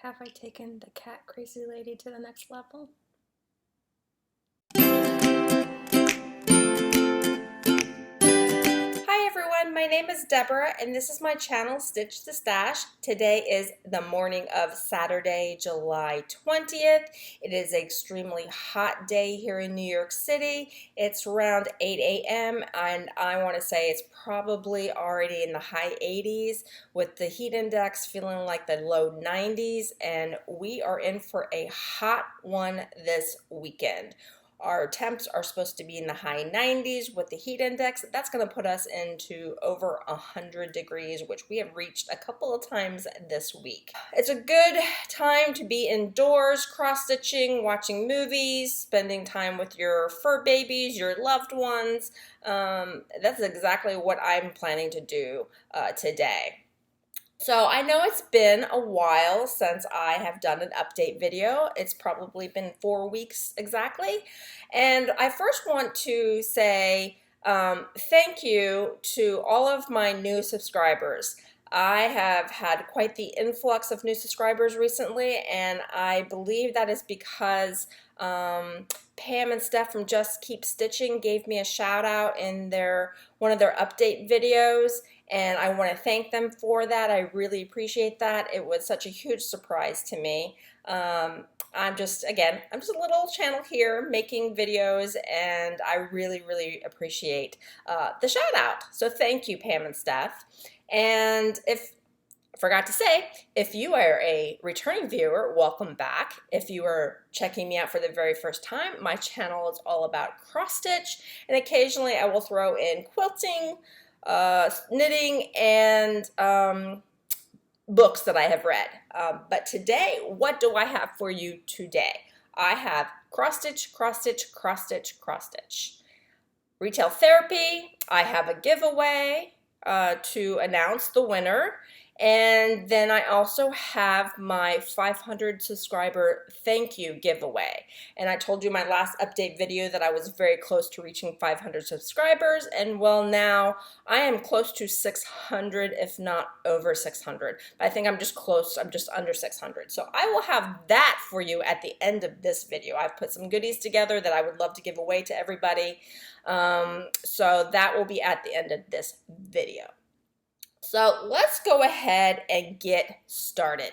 Have I taken the cat crazy lady to the next level? Hi everyone, my name is Deborah and this is my channel Stitch the Stash. Today is the morning of Saturday, July 20th. It is an extremely hot day here in New York City. It's around 8 a.m. and I want to say it's probably already in the high 80s with the heat index feeling like the low 90s, and we are in for a hot one this weekend. Our temps are supposed to be in the high 90s with the heat index. That's going to put us into over 100 degrees, which we have reached a couple of times this week. It's a good time to be indoors, cross-stitching, watching movies, spending time with your fur babies, your loved ones. That's exactly what I'm planning to do today. So I know it's been a while since I have done an update video. It's probably been 4 weeks exactly. And I first want to say thank you to all of my new subscribers. I have had quite the influx of new subscribers recently, and I believe that is because Pam and Steph from Just Keep Stitching gave me a shout out in one of their update videos, and I want to thank them for that. I really appreciate that. It was such a huge surprise to me. I'm just a little channel here making videos, and I really appreciate the shout out. So thank you, Pam and Steph. And I forgot to say, if you are a returning viewer, welcome back. If you are checking me out for the very first time, my channel is all about cross stitch, and occasionally I will throw in quilting, knitting, and books that I have read. But today, what do I have for you today? I have cross stitch, cross stitch, cross stitch, cross stitch. Retail therapy. I have a giveaway to announce the winner. And then I also have my 500 subscriber thank you giveaway. And I told you in my last update video that I was very close to reaching 500 subscribers. And well, now I am close to 600, if not over 600. I think I'm just close, I'm just under 600. So I will have that for you at the end of this video. I've put some goodies together that I would love to give away to everybody. So that will be at the end of this video. So let's go ahead and get started.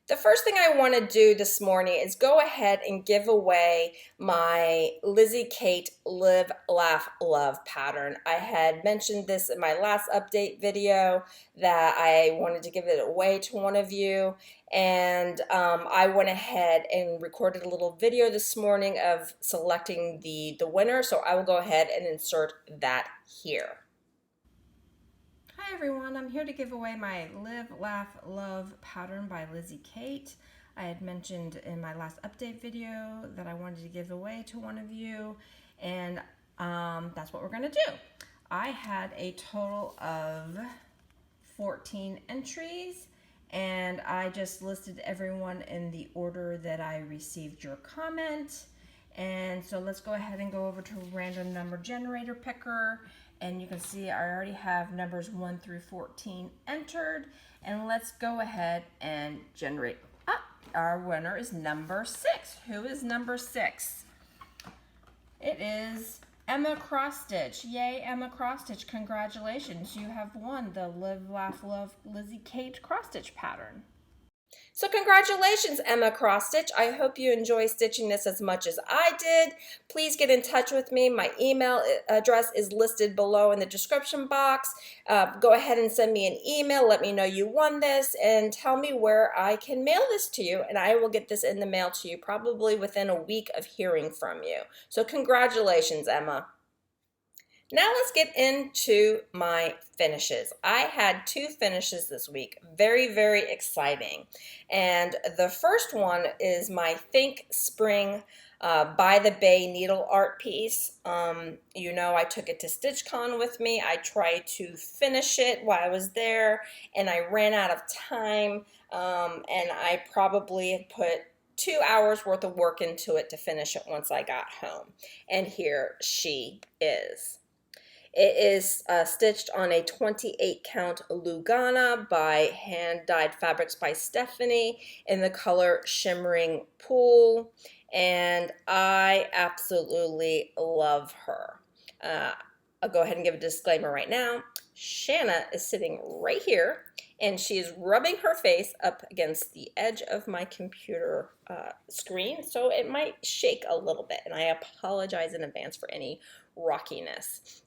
The first thing I want to do this morning is go ahead and give away my Lizzie Kate Live, Laugh, Love pattern. I had mentioned this in my last update video that I wanted to give it away to one of you, and I went ahead and recorded a little video this morning of selecting the winner, so I will go ahead and insert that here. Hi everyone, I'm here to give away my Live, Laugh, Love pattern by Lizzie Kate. I had mentioned in my last update video that I wanted to give away to one of you, and that's what we're going to do. I had a total of 14 entries, and I just listed everyone in the order that I received your comment. And so let's go ahead and go over to random number generator picker. And you can see I already have numbers 1 through 14 entered. And let's go ahead and generate. Our winner is number 6. Who is number 6? It is Emma Cross-Stitch. Yay, Emma Cross-Stitch. Congratulations. You have won the Live, Laugh, Love Lizzie Kate Cross-Stitch pattern. So congratulations, Emma Cross-Stitch. I hope you enjoy stitching this as much as I did. Please get in touch with me. My email address is listed below in the description box. Go ahead and send me an email. Let me know you won this and tell me where I can mail this to you, and I will get this in the mail to you probably within a week of hearing from you. So congratulations, Emma. Now let's get into my finishes. I had 2 finishes this week, very exciting. And the first one is my Think Spring by the Bay needle art piece. You know, I took it to StitchCon with me. I tried to finish it while I was there, and I ran out of time, and I probably put 2 hours worth of work into it to finish it once I got home. And here she is. It is stitched on a 28 count Lugana by Hand Dyed Fabrics by Stephanie in the color Shimmering Pool, and I absolutely love her. I'll go ahead and give a disclaimer right now. Shanna is sitting right here, and she is rubbing her face up against the edge of my computer screen, so it might shake a little bit, and I apologize in advance for any rockiness.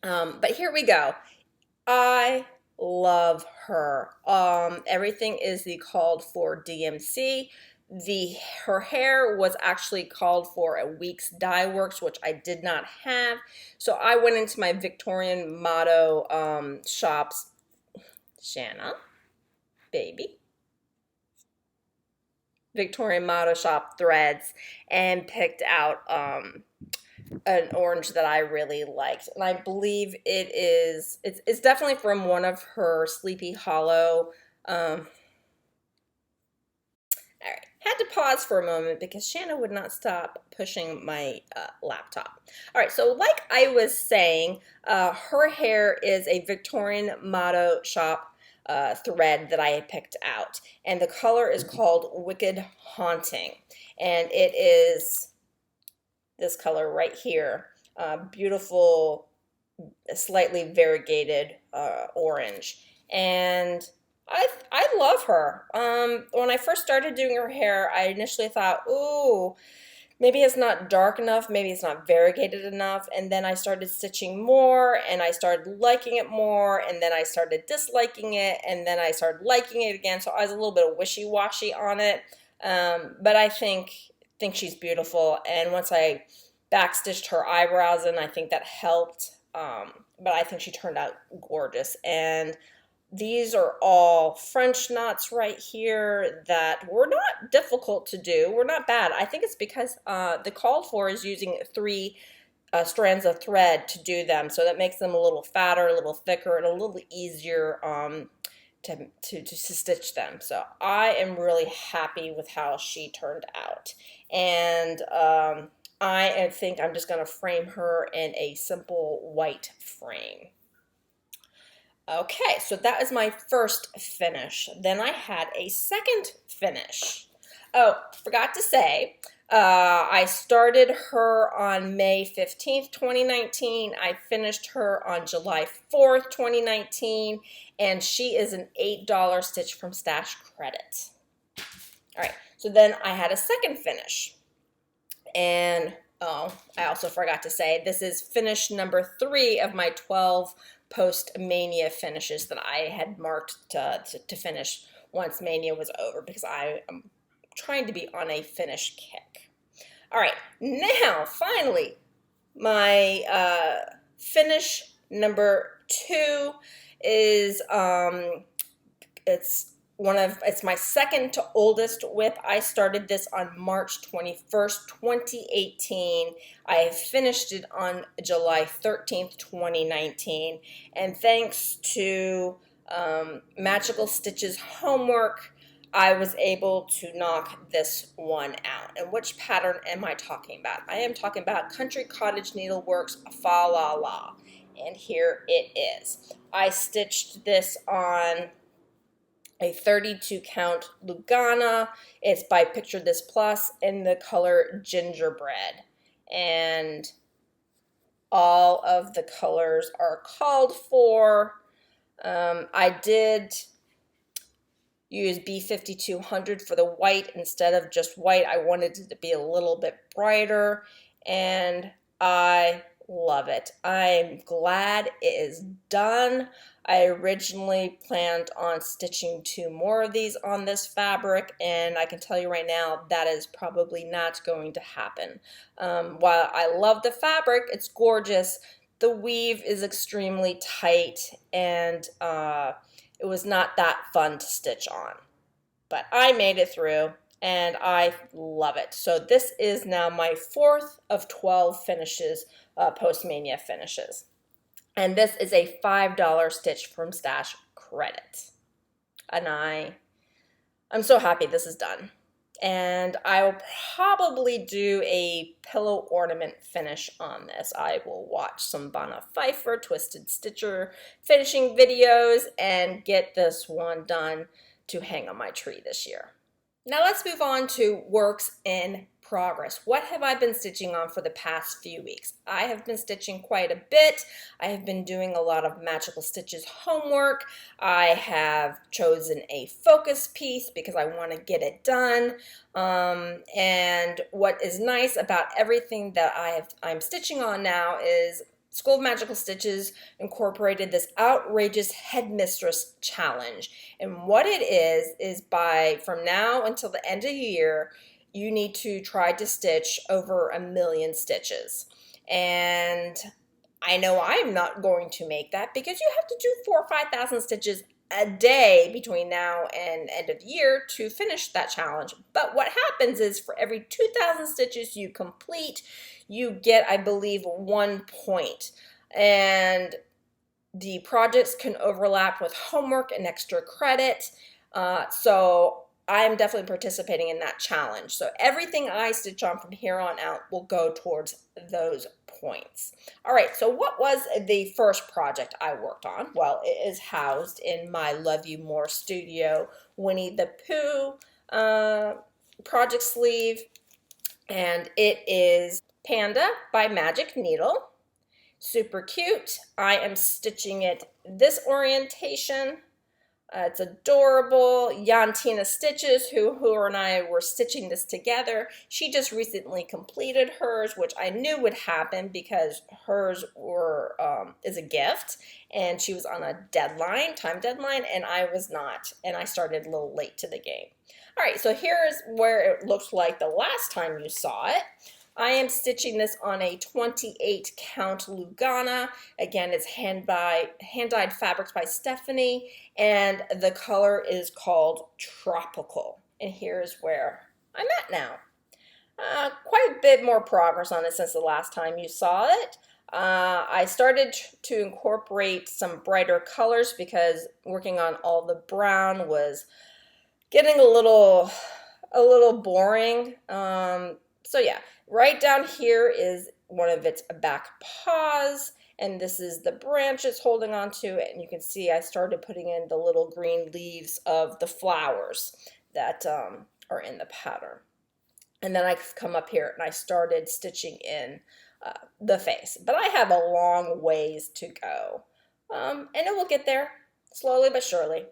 But here we go. I love her. Everything is the called for DMC. Her hair was actually called for a week's dye works, which I did not have. So I went into my Victorian Motto shops. Shanna, baby. Victorian Motto shop threads and picked out an orange that I really liked, and I believe it's definitely from one of her Sleepy Hollow. All right, had to pause for a moment because Shanna would not stop pushing my laptop. All right, so like I was saying, her hair is a Victorian Motto shop thread that I had picked out, and the color is called Wicked Haunting, and it is this color right here, beautiful, slightly variegated orange, and I love her. When I first started doing her hair, I initially thought, ooh, maybe it's not dark enough, maybe it's not variegated enough, and then I started stitching more, and I started liking it more, and then I started disliking it, and then I started liking it again, so I was a little bit wishy-washy on it, but I think she's beautiful, and once I backstitched her eyebrows in, I think that helped, but I think she turned out gorgeous. And these are all French knots right here that were not difficult to do, were not bad. I think it's because the called for is using 3 strands of thread to do them, so that makes them a little fatter, a little thicker, and a little easier to stitch them. So I am really happy with how she turned out, and I think I'm just going to frame her in a simple white frame. Okay, so that is my first finish. Then I had a second finish. Oh, forgot to say, I started her on May 15th, 2019. I finished her on July 4th, 2019, and she is an $8 Stitch from Stash credit. All right, so then I had a second finish. And oh, I also forgot to say, this is finish number 3 of my 12 post-Mania finishes that I had marked to finish once Mania was over, because I am trying to be on a finish kick. All right, now finally, my finish number 2 is it's my second to oldest whip. I started this on March 21st, 2018. I finished it on July 13th, 2019. And thanks to Magical Stitches homework, I was able to knock this one out. And which pattern am I talking about? I am talking about Country Cottage Needleworks Fa La La. And here it is. I stitched this on a 32 count Lugana. It's by Picture This Plus in the color Gingerbread. And all of the colors are called for. I did use B5200 for the white instead of just white. I wanted it to be a little bit brighter, and I love it. I'm glad it is done. I originally planned on stitching 2 more of these on this fabric, and I can tell you right now that is probably not going to happen. While I love the fabric, it's gorgeous, the weave is extremely tight, and it was not that fun to stitch on. But I made it through, and I love it. So this is now my 4th of 12 finishes, post-Mania finishes. And this is a $5 Stitch from Stash credit. And I'm so happy this is done. And I will probably do a pillow ornament finish on this. I will watch some Bonna Pfeiffer Twisted Stitcher finishing videos and get this one done to hang on my tree this year. Now let's move on to works in progress. What have I been stitching on for the past few weeks? I have been stitching quite a bit. I have been doing a lot of Magical Stitches homework. I have chosen a focus piece because I want to get it done. And what is nice about everything that I'm stitching on now is School of Magical Stitches incorporated this outrageous headmistress challenge. And what it is from now until the end of the year, you need to try to stitch over 1,000,000 stitches. And I know I'm not going to make that because you have to do 4,000 or 5,000 stitches a day between now and end of the year to finish that challenge. But what happens is for every 2,000 stitches you complete, you get, I believe, 1 point. And the projects can overlap with homework and extra credit. So I'm definitely participating in that challenge. So everything I stitch on from here on out will go towards those points. All right, so what was the first project I worked on? Well, it is housed in my Love You More Studio Winnie the Pooh project sleeve, and it is Panda by Magic Needle. Super cute. I am stitching it this orientation. It's adorable. Yantina Stitches, who and I were stitching this together, she just recently completed hers, which I knew would happen because hers is a gift, and she was on a time deadline, and I was not, and I started a little late to the game. All right, so here's where it looks like the last time you saw it. I am stitching this on a 28 count Lugana. Again, it's hand-dyed fabrics by Stephanie, and the color is called Tropical. And here's where I'm at now. Quite a bit more progress on it since the last time you saw it. I started to incorporate some brighter colors because working on all the brown was getting a little boring. So yeah. Right down here is one of its back paws, and this is the branches holding on to it, and you can see I started putting in the little green leaves of the flowers that are in the pattern. And then I come up here and I started stitching in the face, but I have a long ways to go, and it will get there slowly but surely.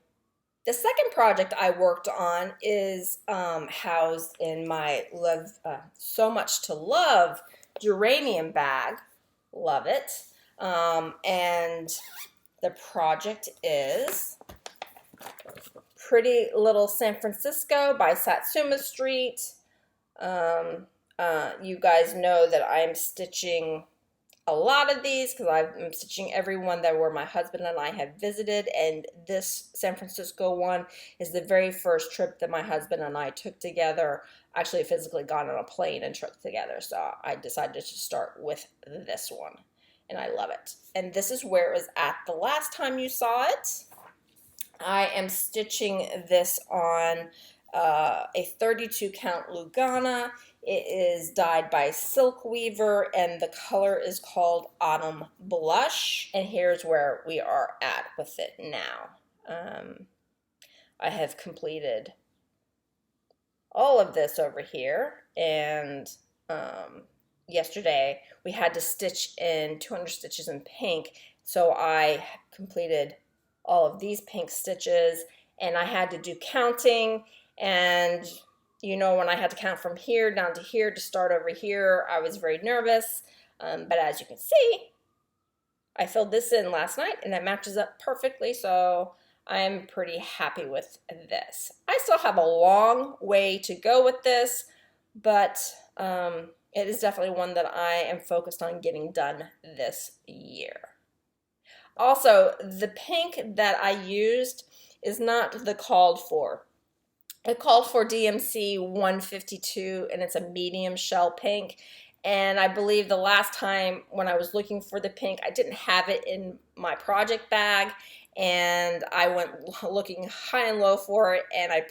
The second project I worked on is housed in my So Much to Love geranium bag. Love it. And the project is Pretty Little San Francisco by Satsuma Street. You guys know that I'm stitching a lot of these because I'm stitching every one where my husband and I have visited, and this San Francisco one is the very first trip that my husband and I took together, actually physically got on a plane and took together, so I decided to start with this one, and I love it. And this is where it was at the last time you saw it. I am stitching this on a 32 count Lugana. It is dyed by Silk Weaver, and the color is called Autumn Blush. And here's where we are at with it now. I have completed all of this over here, and yesterday we had to stitch in 200 stitches in pink, so I completed all of these pink stitches, and I had to do counting, and you know, when I had to count from here down to here to start over here, I was very nervous. But as you can see, I filled this in last night and it matches up perfectly. So I'm pretty happy with this. I still have a long way to go with this, but it is definitely one that I am focused on getting done this year. Also, the pink that I used is not the called for. It called for DMC 152, and it's a medium shell pink. And I believe the last time when I was looking for the pink, I didn't have it in my project bag, and I went looking high and low for it, and I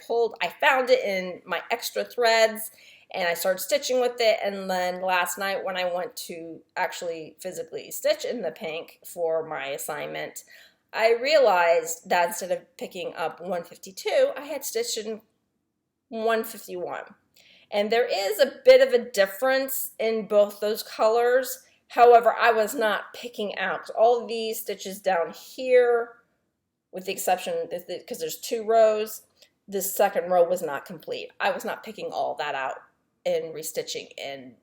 found it in my extra threads, and I started stitching with it. And then last night when I went to actually physically stitch in the pink for my assignment, I realized that instead of picking up 152, I had stitched in 151. And there is a bit of a difference in both those colors. However, I was not picking out all of these stitches down here, with the exception, because there's 2 rows, this second row was not complete. I was not picking all that out and restitching in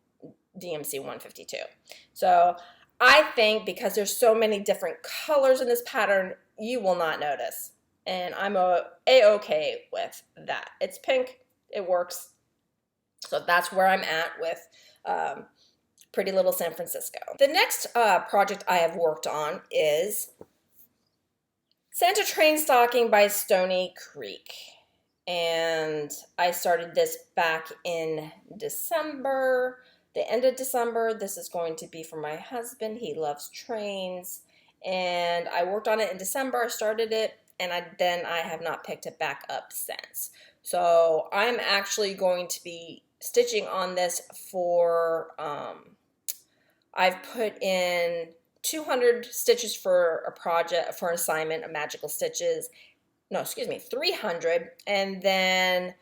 DMC 152. So I think because there's so many different colors in this pattern, you will not notice. And I'm a-okay with that. It's pink, it works. So that's where I'm at with Pretty Little San Francisco. The next project I have worked on is Santa Train Stocking by Stoney Creek. And I started this back in December, the end of December. This is going to be for my husband. He loves trains. And I worked on it in December. I started it, and then I have not picked it back up since. So I'm actually going to be stitching on this for, I've put in 200 stitches for a project, for an assignment of magical stitches. No, excuse me, 300. And then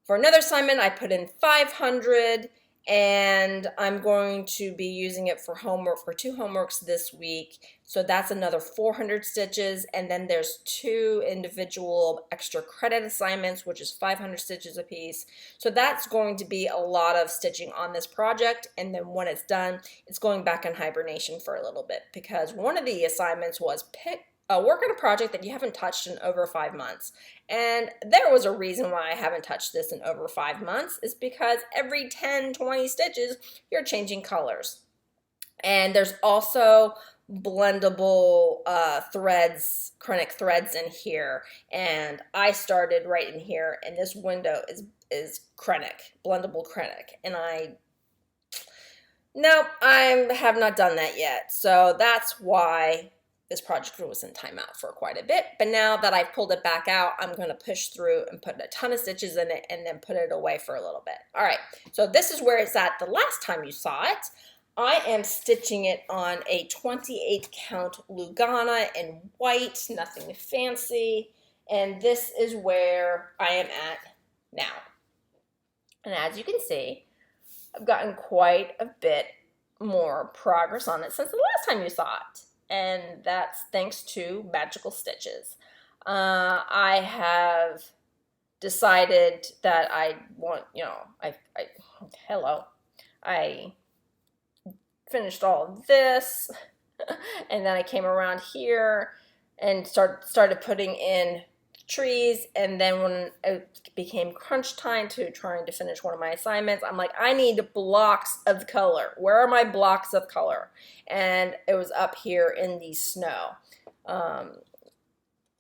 for another assignment, I put in 500, and I'm going to be using it for homework, for 2 homeworks this week. So that's another 400 stitches. And then there's 2 individual extra credit assignments, which is 500 stitches a piece. So that's going to be a lot of stitching on this project. And then when it's done, it's going back in hibernation for a little bit, because one of the assignments was work on a project that you haven't touched in over 5 months. And there was a reason why I haven't touched this in over 5 months, is because every 10, 20 stitches, you're changing colors. And there's also blendable threads, Krennic threads in here. And I started right in here, and this window is Krennic, blendable Krennic. And nope, I have not done that yet. So that's why this project was in timeout for quite a bit. But now that I've pulled it back out, I'm going to push through and put a ton of stitches in it and then put it away for a little bit. All right, so this is where it's at the last time you saw it. I am stitching it on a 28 count Lugana in white, nothing fancy. And this is where I am at now. And as you can see, I've gotten quite a bit more progress on it since the last time you saw it. And that's thanks to magical stitches. I have decided that I want, I finished all of this, and then I came around here and started putting in trees. And then when it became crunch time to trying to finish one of my assignments, I'm like, I need blocks of color. Where are my blocks of color? And it was up here in the snow.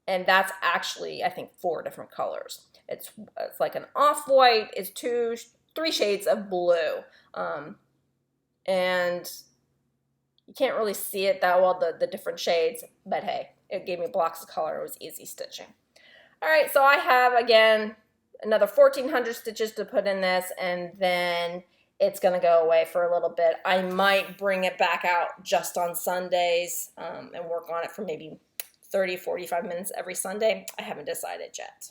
And that's actually, I think, 4 different colors. It's like an off-white, it's 3 shades of blue. And you can't really see it that well, the different shades, but hey, it gave me blocks of color. It was easy stitching. All right, so I have, again, another 1,400 stitches to put in this, and then it's going to go away for a little bit. I might bring it back out just on Sundays and work on it for maybe 30, 45 minutes every Sunday. I haven't decided yet.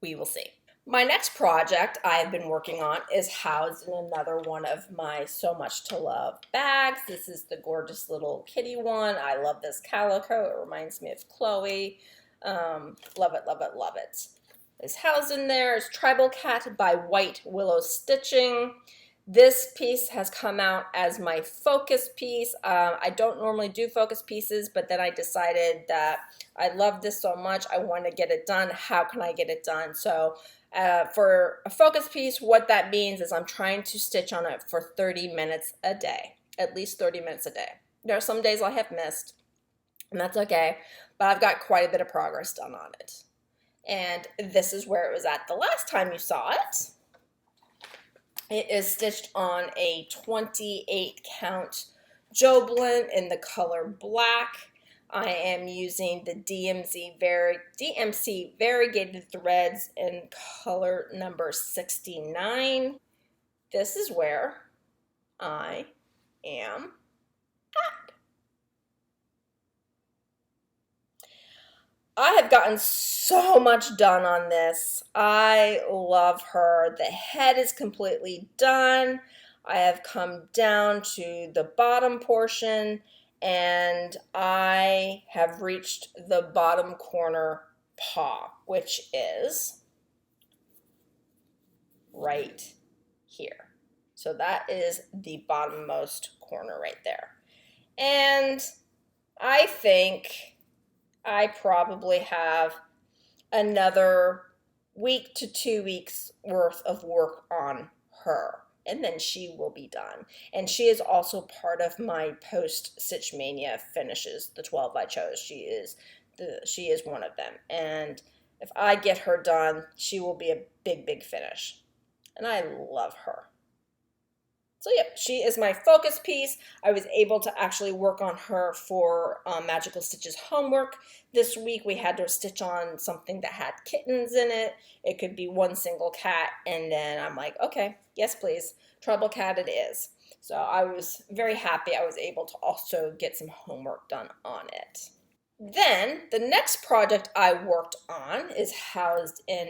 We will see. My next project I've been working on is housed in another one of my So Much to Love bags. This is the gorgeous little kitty one. I love this calico. It reminds me of Chloe. Love it, love it, love it. It's housed in there. It's Tribal Cat by White Willow Stitching. This piece has come out as my focus piece. I don't normally do focus pieces, but then I decided that I love this so much, I want to get it done. How can I get it done? So for a focus piece, what that means is I'm trying to stitch on it for 30 minutes a day, at least 30 minutes a day. There are some days I have missed, and that's okay, but I've got quite a bit of progress done on it. And this is where it was at the last time you saw it. It is stitched on a 28 count Joblin in the color black. I am using the DMC variegated threads in color number 69. This is where I am at. I have gotten so much done on this. I love her. The head is completely done. I have come down to the bottom portion and I have reached the bottom corner paw, which is right here. So that is the bottommost corner right there. And I think I probably have another week to 2 weeks worth of work on her, and then she will be done. And she is also part of my post Stitch Mania finishes, the 12 I chose. She is one of them. And if I get her done, she will be a big finish. And I love her. So yeah, she is my focus piece. I was able to actually work on her for Magical Stitches homework. This week we had to stitch on something that had kittens in it. It could be one single cat, and then I'm like, okay, yes please, Trouble Cat it is. So I was very happy I was able to also get some homework done on it. Then the next project I worked on is housed in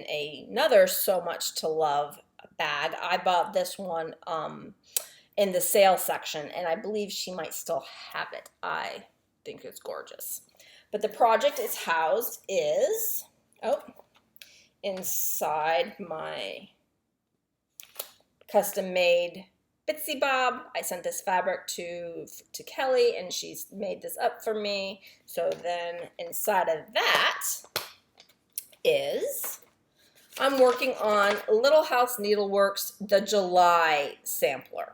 another So Much to Love bag. I bought this one in the sale section, and I believe she might still have it. I think it's gorgeous. But the project it's housed is, inside my custom-made Bitsy Bob. I sent this fabric to Kelly, and she's made this up for me. So then inside of that is, I'm working on Little House Needleworks, the July sampler.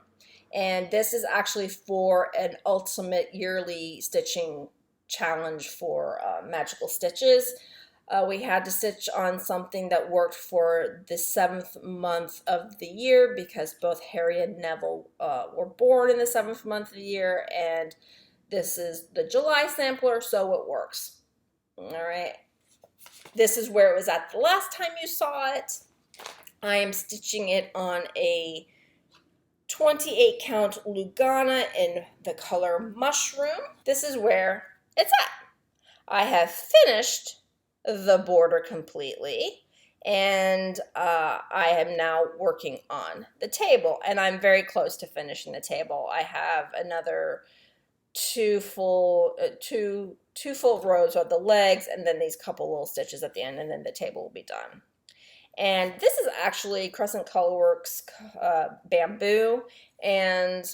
And this is actually for an ultimate yearly stitching challenge for Magical Stitches. We had to stitch on something that worked for the 7th month of the year because both Harry and Neville were born in the 7th month of the year, and this is the July sampler, so it works. All right. This is where it was at the last time you saw it. I am stitching it on a 28 count Lugana in the color Mushroom. This is where it's at. I have finished the border completely, and I am now working on the table, and I'm very close to finishing the table. I have another two full rows of the legs, and then these couple little stitches at the end, and then the table will be done. And this is actually Crescent Colorworks bamboo, and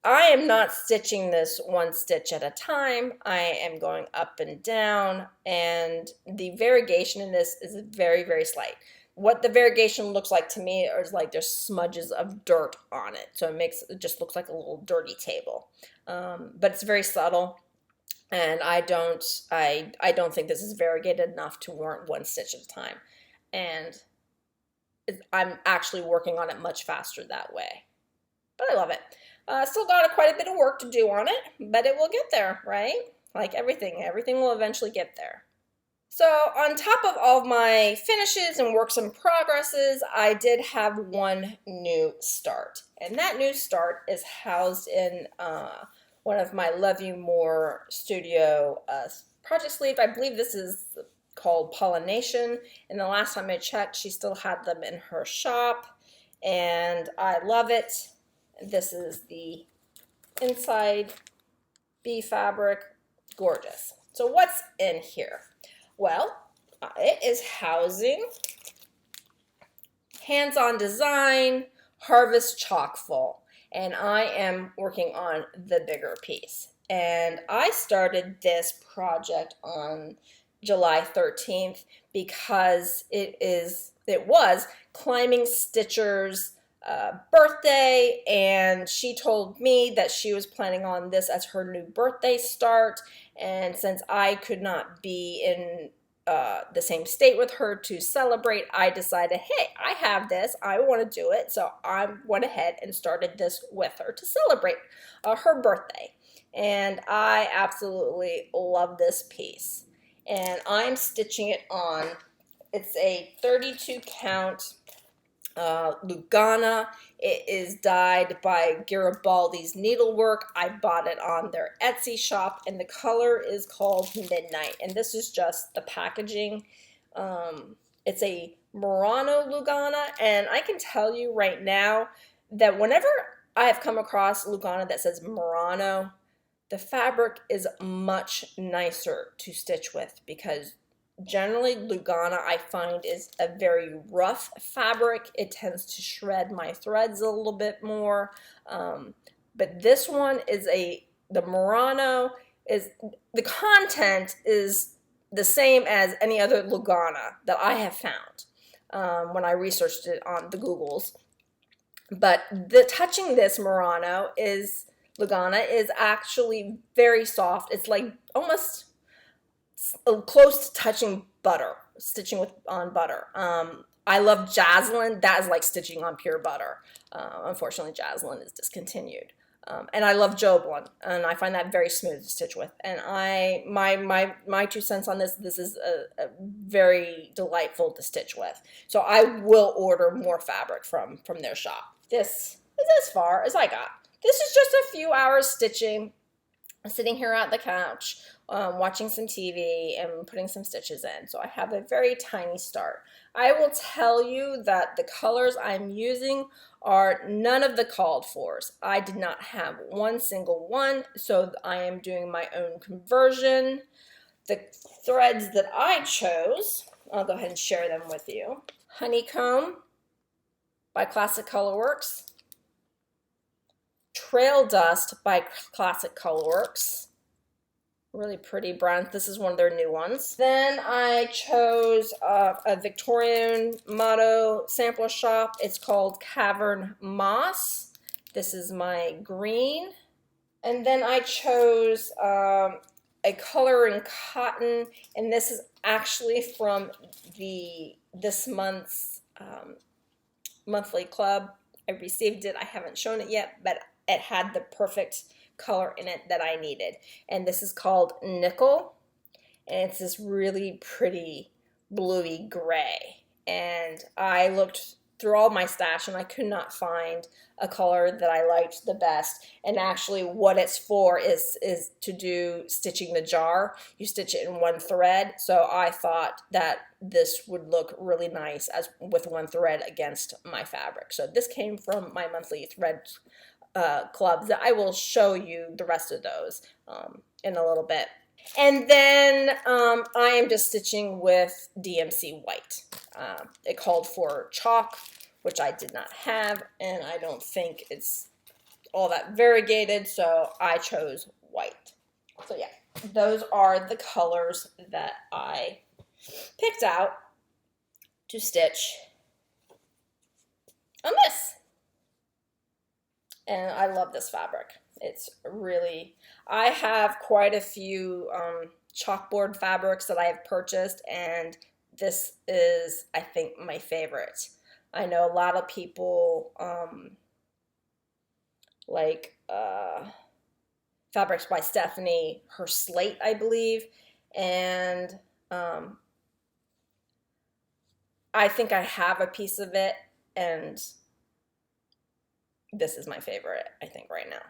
I am not stitching this one stitch at a time. I am going up and down, and the variegation in this is very slight. What the variegation looks like to me is like there's smudges of dirt on it, so it just looks like a little dirty table. But it's very subtle. And I don't think this is variegated enough to warrant one stitch at a time. And I'm actually working on it much faster that way. But I love it. Still got quite a bit of work to do on it, but it will get there, right? Like everything will eventually get there. So on top of all of my finishes and works in progresses, I did have one new start. And that new start is housed in one of my Love You More Studio project sleeves. I believe this is called Pollination, and the last time I checked, she still had them in her shop, and I love it. This is the inside bee fabric, gorgeous. So what's in here? Well, it is housing Hands-On Design Harvest Chockfull. And I am working on the bigger piece. And I started this project on July 13th because it was Climbing Stitcher's birthday, and she told me that she was planning on this as her new birthday start. And since I could not be in the same state with her to celebrate, I decided, hey, I have this, I want to do it, so I went ahead and started this with her to celebrate her birthday. and I absolutely love this piece. And I'm stitching it on, it's a 32 count Lugana. It is dyed by Garibaldi's Needlework. I bought it on their Etsy shop, and the color is called Midnight. And this is just the packaging. It's a Murano Lugana, and I can tell you right now that whenever I have come across Lugana that says Murano, the fabric is much nicer to stitch with, because generally Lugana I find is a very rough fabric. It tends to shred my threads a little bit more. But this one is the Murano is, the content is the same as any other Lugana that I have found when I researched it on the Googles. But touching this Murano Lugana is actually very soft. It's like almost close to touching butter, stitching on butter. I love Jaslyn. That is like stitching on pure butter. Unfortunately, Jaslyn is discontinued. And I love Joblin, and I find that very smooth to stitch with. And my 2 cents on this is a very delightful to stitch with. So I will order more fabric from their shop. This is as far as I got. This is just a few hours stitching, sitting here at the couch, watching some TV and putting some stitches in. So I have a very tiny start. I will tell you that the colors I'm using are none of the called fors. I did not have one single one, so I am doing my own conversion. The threads that I chose, I'll go ahead and share them with you. Honeycomb by Classic Colorworks. Trail Dust by Classic Colorworks. Really pretty brown. This is one of their new ones. Then I chose a Victorian motto sampler shop. It's called Cavern Moss. This is my green. And then I chose a color in cotton, and this is actually from this month's monthly club. I received it. I haven't shown it yet, but it had the perfect color in it that I needed. And this is called Nickel, and it's this really pretty bluey gray. And I looked through all my stash and I could not find a color that I liked the best. And actually what it's for is to do stitching the jar. You stitch it in one thread. So I thought that this would look really nice with one thread against my fabric. So this came from my monthly thread clubs that I will show you the rest of those in a little bit. And then I am just stitching with DMC white. It called for chalk, which I did not have, and I don't think it's all that variegated, so I chose white. So yeah, those are the colors that I picked out to stitch on this. And I love this fabric. It's really, I have quite a few chalkboard fabrics that I have purchased, and this is, I think, my favorite. I know a lot of people like Fabrics by Stephanie, her slate, I believe, and I think I have a piece of it, and this is my favorite, I think, right now.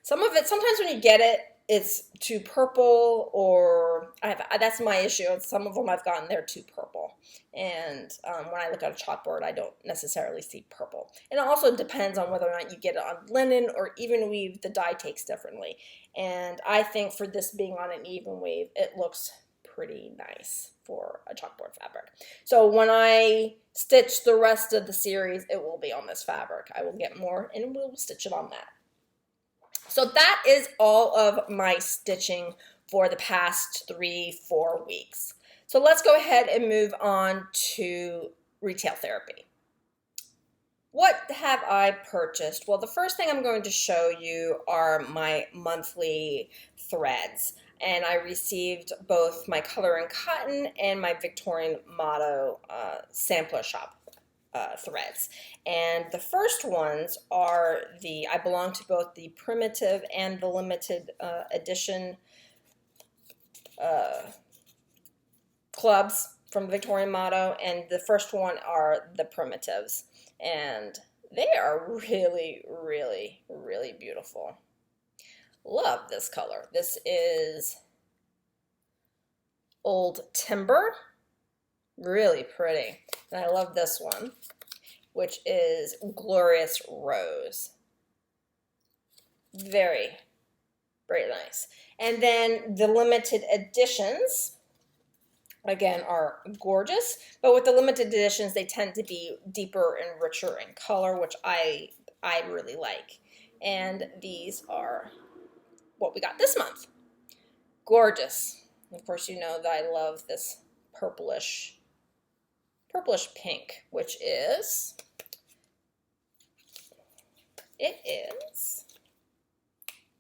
Some of it, sometimes when you get it, it's too purple, or that's my issue. Some of them I've gotten, they're too purple. And when I look at a chalkboard, I don't necessarily see purple. And it also depends on whether or not you get it on linen or even weave. The dye takes differently. And I think for this being on an even weave, it looks pretty nice for a chalkboard fabric. So when I stitch the rest of the series, it will be on this fabric. I will get more and we'll stitch it on that. So that is all of my stitching for the past 3-4 weeks. So let's go ahead and move on to retail therapy. What have I purchased? Well, the first thing I'm going to show you are my monthly threads. And I received both my Color and Cotton and my Victorian Motto sampler shop threads. And the first ones are I belong to both the primitive and the limited edition clubs from the Victorian motto, and the first one are the primitives, and they are really, really, really beautiful. Love this color. This is Old Timber, really pretty. And I love this one, which is Glorious Rose. Very, very nice. And then the limited editions, again, are gorgeous, but with the limited editions, they tend to be deeper and richer in color, which I really like. And these are what we got this month. Gorgeous. Of course, you know that I love this purplish pink, which is, it is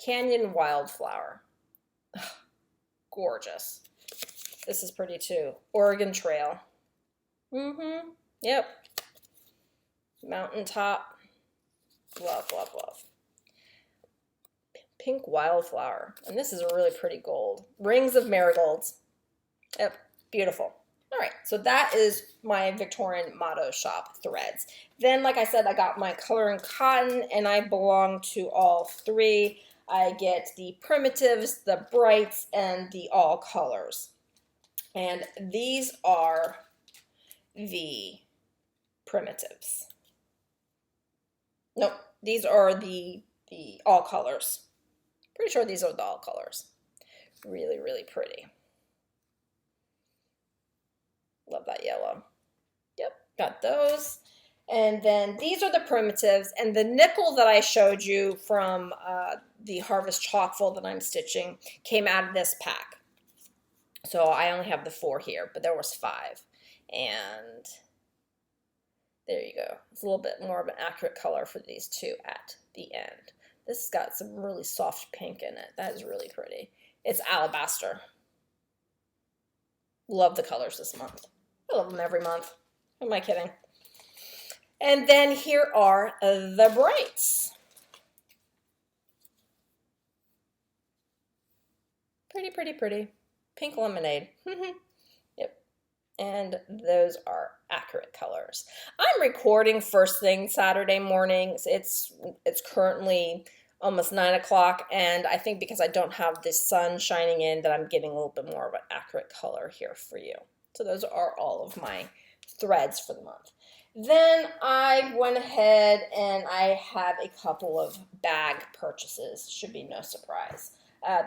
Canyon Wildflower. Ugh, gorgeous. This is pretty too. Oregon Trail. Yep. Mountaintop. Love, love, love. Pink Wildflower. And this is a really pretty gold. Rings of Marigolds. Yep. Beautiful. All right. So that is my Victorian Motto Shop threads. Then, like I said, I got my Color and Cotton, and I belong to all three. I get the primitives, the brights, and the all colors. And these are the primitives. Nope, these are the all colors. Pretty sure these are the all colors. Really, really pretty. Love that yellow. Yep, got those. And then these are the primitives, and the nickel that I showed you from the Harvest Chalkful that I'm stitching came out of this pack. So I only have the 4 here, but there was 5. And there you go. It's a little bit more of an accurate color for these 2 at the end. This has got some really soft pink in it. That is really pretty. It's alabaster. Love the colors this month. I love them every month. Who am I kidding? And then here are the brights. Pretty, pretty, pretty. Pink lemonade. Yep. And those are accurate colors. I'm recording first thing Saturday mornings. It's currently almost 9 o'clock, and I think because I don't have the sun shining in that I'm getting a little bit more of an accurate color here for you. So those are all of my threads for the month. Then I went ahead and I have a couple of bag purchases. Should be no surprise.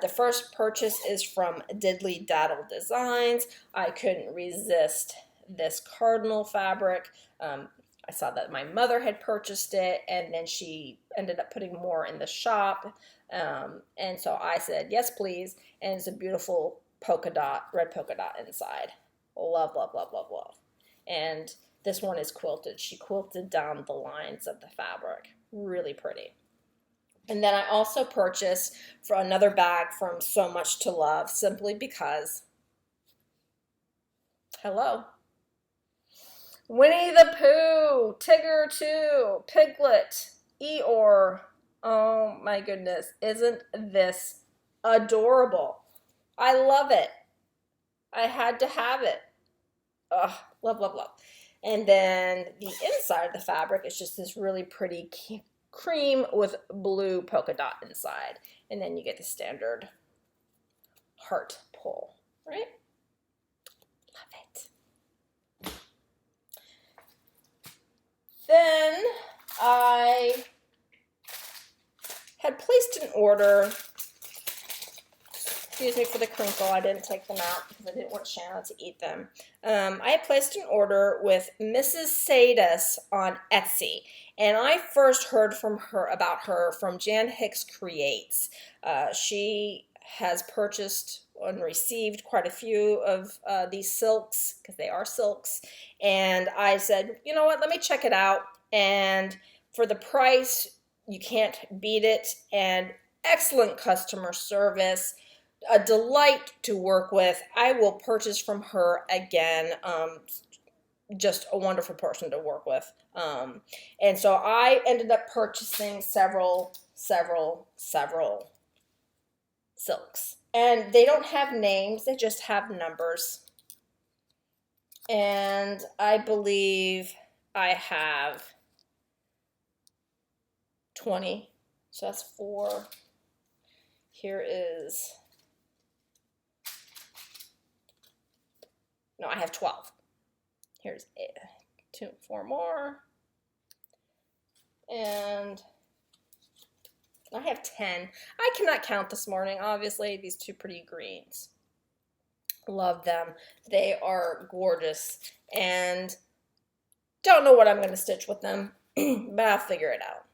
The first purchase is from Diddly Daddle Designs. I couldn't resist this cardinal fabric. I saw that my mother had purchased it, and then she ended up putting more in the shop. And so I said, yes, please. And it's a beautiful polka dot, red polka dot inside. Love, love, love, love, love. And this one is quilted. She quilted down the lines of the fabric. Really pretty. And then I also purchased for another bag from So Much to Love, simply because, hello, Winnie the Pooh, Tigger 2, Piglet, Eeyore. Oh my goodness, isn't this adorable? I love it. I had to have it. Ugh, love, love, love. And then the inside of the fabric is just this really pretty cream with blue polka dot inside. And then you get the standard heart pull, right? Love it. Then I had placed an order, excuse me for the crinkle, I didn't take them out because I didn't want Shanna to eat them. I had placed an order with Mrs. Sadis on Etsy, and I first heard about her from Jan Hicks Creates. She has purchased and received quite a few of these silks, because they are silks, and I said, you know what, let me check it out, and for the price, you can't beat it, and excellent customer service, a delight to work with. I will purchase from her again. just a wonderful person to work with. And so I ended up purchasing several silks. And they don't have names, they just have numbers. And I believe I have 20. So that's 4. Here is, no, I have 12. Here's 4 more. And I have 10. I cannot count this morning, obviously, these 2 pretty greens. Love them. They are gorgeous. And don't know what I'm going to stitch with them, but I'll figure it out.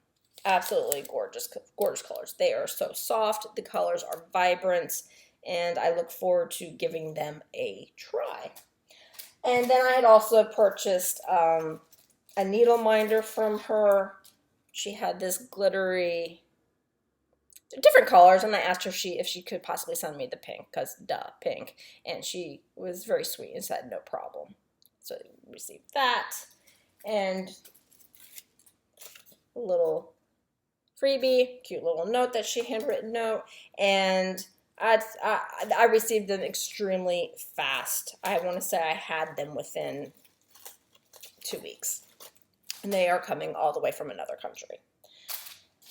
Absolutely gorgeous, gorgeous colors. They are so soft. The colors are vibrant, and I look forward to giving them a try. And then I had also purchased a needle minder from her. She had this glittery, different colors, and I asked her if she could possibly send me the pink, because duh, pink. And she was very sweet and said no problem. So I received that, and a little freebie, cute little note that she handwritten note, and I received them extremely fast. I want to say I had them within 2 weeks, and they are coming all the way from another country.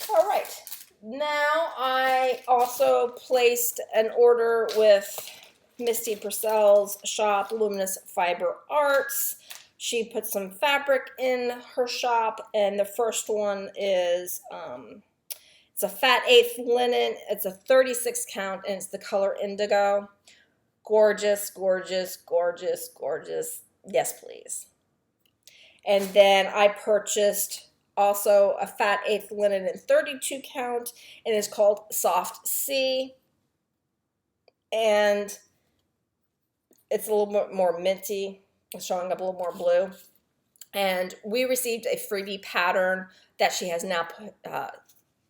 All right, now I also placed an order with Misty Purcell's shop, Luminous Fiber Arts. She put some fabric in her shop, and the first one is it's a fat 1/8 linen. It's a 36 count, and it's the color indigo. Gorgeous, gorgeous, gorgeous, gorgeous. Yes, please. And then I purchased also a fat 1/8 linen in 32 count, and it's called Soft Sea. And it's a little bit more minty. It's showing up a little more blue. And we received a freebie pattern that she has now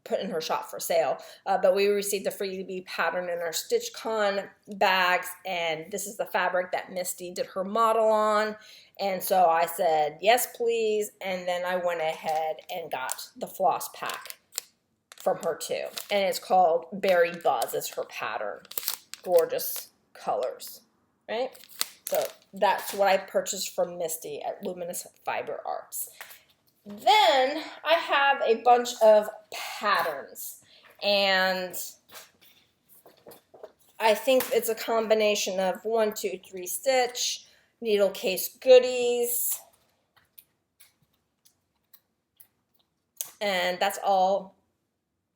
put in her shop for sale. But we received the freebie pattern in our StitchCon bags, and this is the fabric that Misty did her model on. And so I said, yes, please. And then I went ahead and got the floss pack from her too. And it's called Berry Buzz is her pattern. Gorgeous colors, right? So that's what I purchased from Misty at Luminous Fiber Arts. Then I have a bunch of patterns, and I think it's a combination of 1, 2, 3 stitch, needle case goodies, and that's all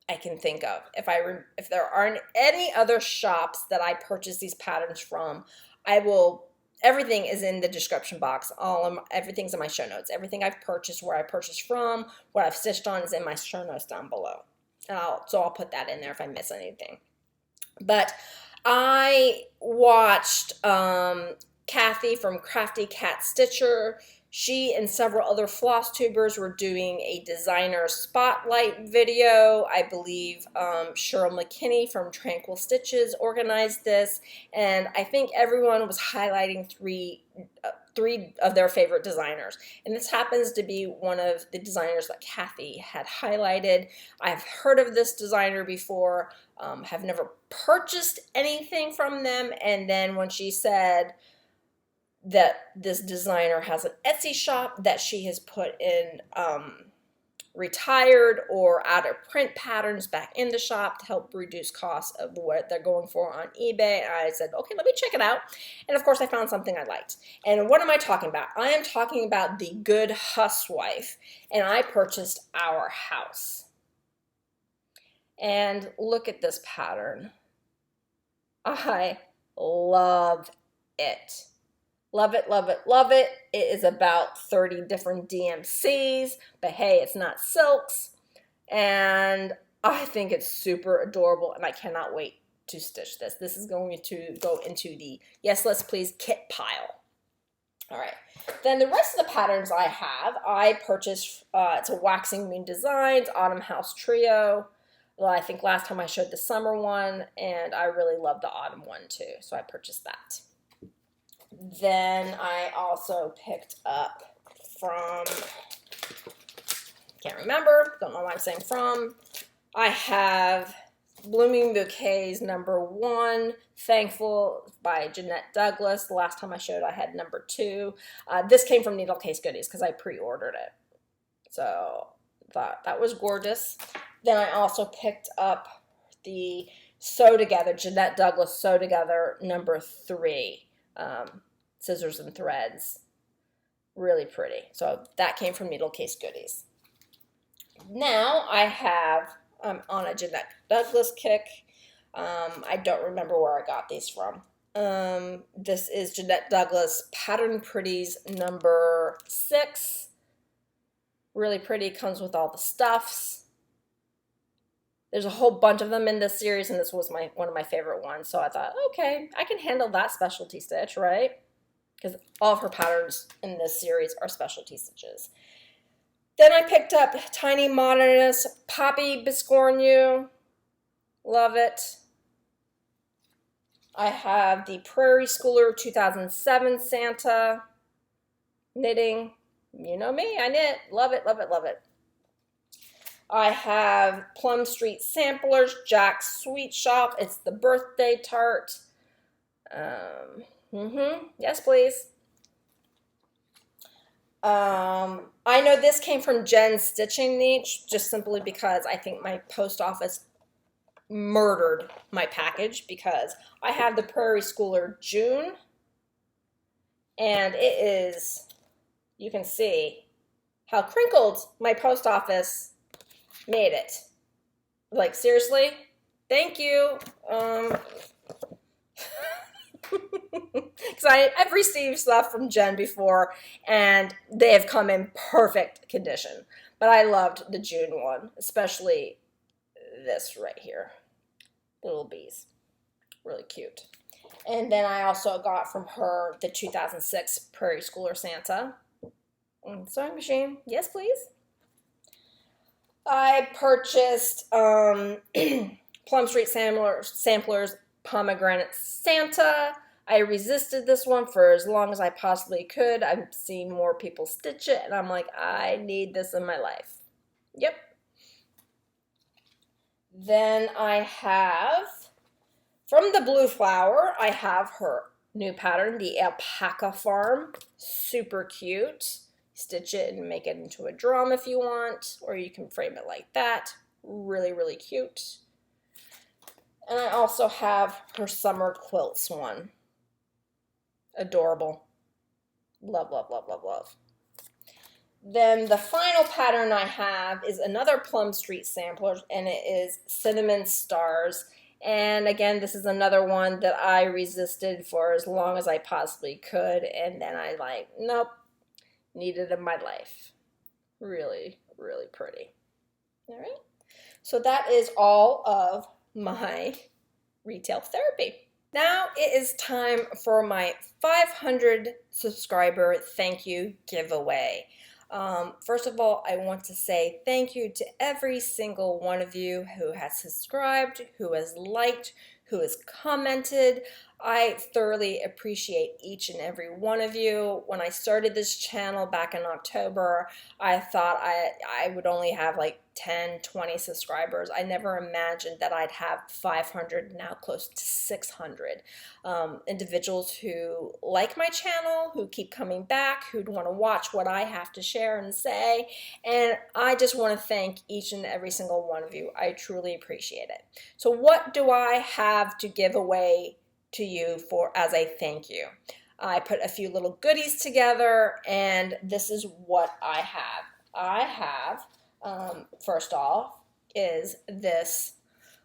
I can think of. If there aren't any other shops that I purchase these patterns from, I will. Everything is in the description box. Everything's in my show notes. Everything I've purchased, where I purchased from, what I've stitched on is in my show notes down below. So I'll put that in there if I miss anything. But I watched Kathy from Crafty Cat Stitcher. She and several other FlossTubers were doing a designer spotlight video. I believe Cheryl McKinney from Tranquil Stitches organized this, and I think everyone was highlighting three of their favorite designers. And this happens to be one of the designers that Kathy had highlighted. I've heard of this designer before, have never purchased anything from them, and then when she said that this designer has an Etsy shop that she has put in retired or out of print patterns back in the shop to help reduce costs of what they're going for on eBay. And I said, okay, let me check it out. And of course I found something I liked. And what am I talking about? I am talking about the Good Housewife, and I purchased Our House. And look at this pattern. I love it. Love it, love it, love it. It is about 30 different DMCs, but hey, it's not silks. And I think it's super adorable, and I cannot wait to stitch this. This is going to go into the Yes, Let's Please kit pile. All right, then the rest of the patterns I purchased, it's a Waxing Moon Designs Autumn House Trio. Well, I think last time I showed the summer one, and I really love the autumn one too, so I purchased that. Then I also picked up from, can't remember, don't know why I'm saying from. I have Blooming Bouquets #1, Thankful by Jeanette Douglas. The last time I showed I had #2. This came from Needle Case Goodies because I pre-ordered it. So thought that was gorgeous. Then I also picked up the Sew Together, Jeanette Douglas Sew Together #3, Scissors and Threads. Really pretty. So that came from Needle Case Goodies. Now I have, on a Jeanette Douglas kick. I don't remember where I got these from. This is Jeanette Douglas Pattern Pretties #6. Really pretty, comes with all the stuffs. There's a whole bunch of them in this series, and this was one of my favorite ones. So I thought, okay, I can handle that specialty stitch, right? Because all of her patterns in this series are specialty stitches. Then I picked up Tiny Modernist Poppy Biscornu. Love it. I have the Prairie Schooler 2007 Santa knitting. You know me, I knit. Love it, love it, love it. I have Plum Street Samplers, Jack's Sweet Shop. It's the birthday tart. Yes, please. I know this came from Jen's Stitching Niche, just simply because I think my post office murdered my package, because I have the Prairie Schooler June, and it is, you can see how crinkled my post office made it. Like, seriously, thank you. Because I've received stuff from Jen before, and they have come in perfect condition. But I loved the June one, especially this right here. Little bees. Really cute. And then I also got from her the 2006 Prairie Schooler Santa. Sewing machine. Yes, please. I purchased Plum Street Samplers Pomegranate Santa. I resisted this one for as long as I possibly could. I've seen more people stitch it, and I'm like, I need this in my life. Yep. Then I have, from the Blue Flower, I have her new pattern, the Alpaca Farm. Super cute. Stitch it and make it into a drum if you want, or you can frame it like that. Really, really cute. And I also have her Summer Quilts one. Adorable. Love, love, love, love, love. Then the final pattern I have is another Plum Street Samplers, and it is Cinnamon Stars. And again, this is another one that I resisted for as long as I possibly could, and then I like, nope, need it in my life. Really, really pretty. All right. So that is all of my retail therapy. Now it is time for my 500 subscriber thank you giveaway. First of all, I want to say thank you to every single one of you who has subscribed, who has liked, who has commented. I thoroughly appreciate each and every one of you. When I started this channel back in October, I thought I would only have like 10, 20 subscribers. I never imagined that I'd have 500, now close to 600 individuals who like my channel, who keep coming back, who'd want to watch what I have to share and say. And I just want to thank each and every single one of you. I truly appreciate it. So what do I have to give away to you for as a thank you? I put a few little goodies together, and this is what I have. I have, first off, is this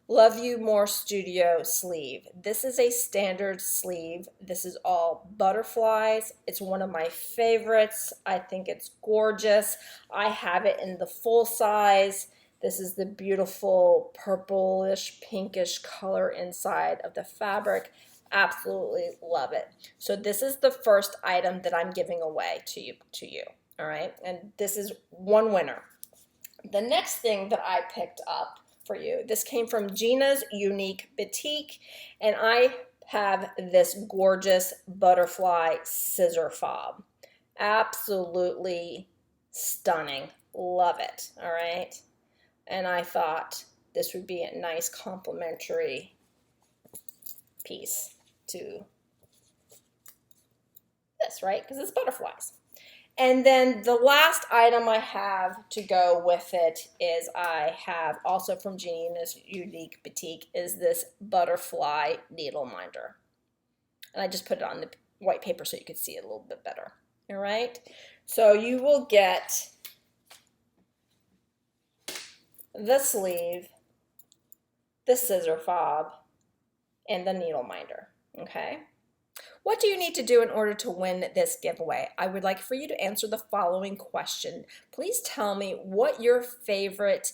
Love You More Studio sleeve. This is a standard sleeve. This is all butterflies. It's one of my favorites. I think it's gorgeous. I have it in the full size. This is the beautiful purplish, pinkish color inside of the fabric. Absolutely love it. So this is the first item that I'm giving away to you, all right? And this is one winner. The next thing that I picked up for you, this came from Gina's Unique Boutique, and I have this gorgeous butterfly scissor fob. Absolutely stunning. Love it. All right. And I thought this would be a nice complementary piece to this, right? Because it's butterflies. And then the last item I have to go with it is I have also from Gina's Unique Boutique is this butterfly needle minder. And I just put it on the white paper so you could see it a little bit better. All right. So you will get the sleeve, the scissor fob, and the needle minder. Okay. What do you need to do in order to win this giveaway? I would like for you to answer the following question. Please tell me what your favorite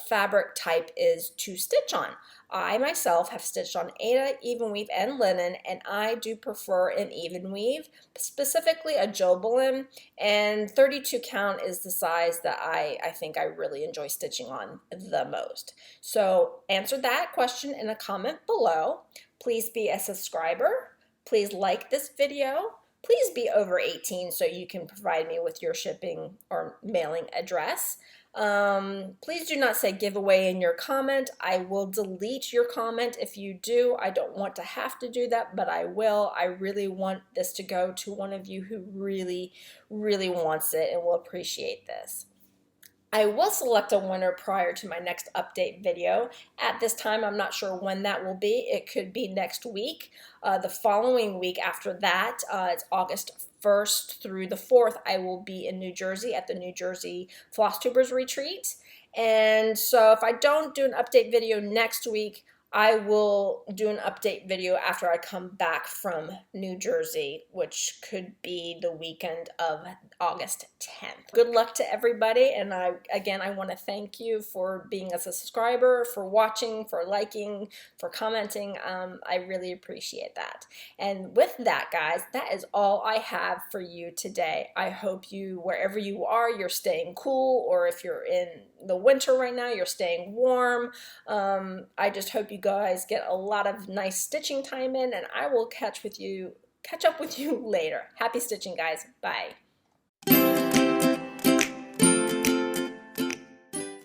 fabric type is to stitch on. I myself have stitched on Aida, even weave, and linen, and I do prefer an even weave, specifically a Jobelin, and 32 count is the size that I think I really enjoy stitching on the most. So answer that question in a comment below. Please be a subscriber. Please like this video. Please be over 18 so you can provide me with your shipping or mailing address. Please do not say giveaway in your comment. I will delete your comment if you do. I don't want to have to do that, but I will. I really want this to go to one of you who really, really wants it and will appreciate this. I will select a winner prior to my next update video. At this time, I'm not sure when that will be. It could be next week. The following week after that, it's August 1st through the 4th, I will be in New Jersey at the New Jersey FlossTubers Retreat. And so if I don't do an update video next week, I will do an update video after I come back from New Jersey, which could be the weekend of August 10th. Good luck to everybody, and I want to thank you for being a subscriber, for watching, for liking, for commenting. I really appreciate that. And with that, guys, that is all I have for you today. I hope you, wherever you are, you're staying cool, or if you're in the winter right now, you're staying warm. I just hope you guys get a lot of nice stitching time in, and I will catch up with you later. Happy stitching, guys. Bye.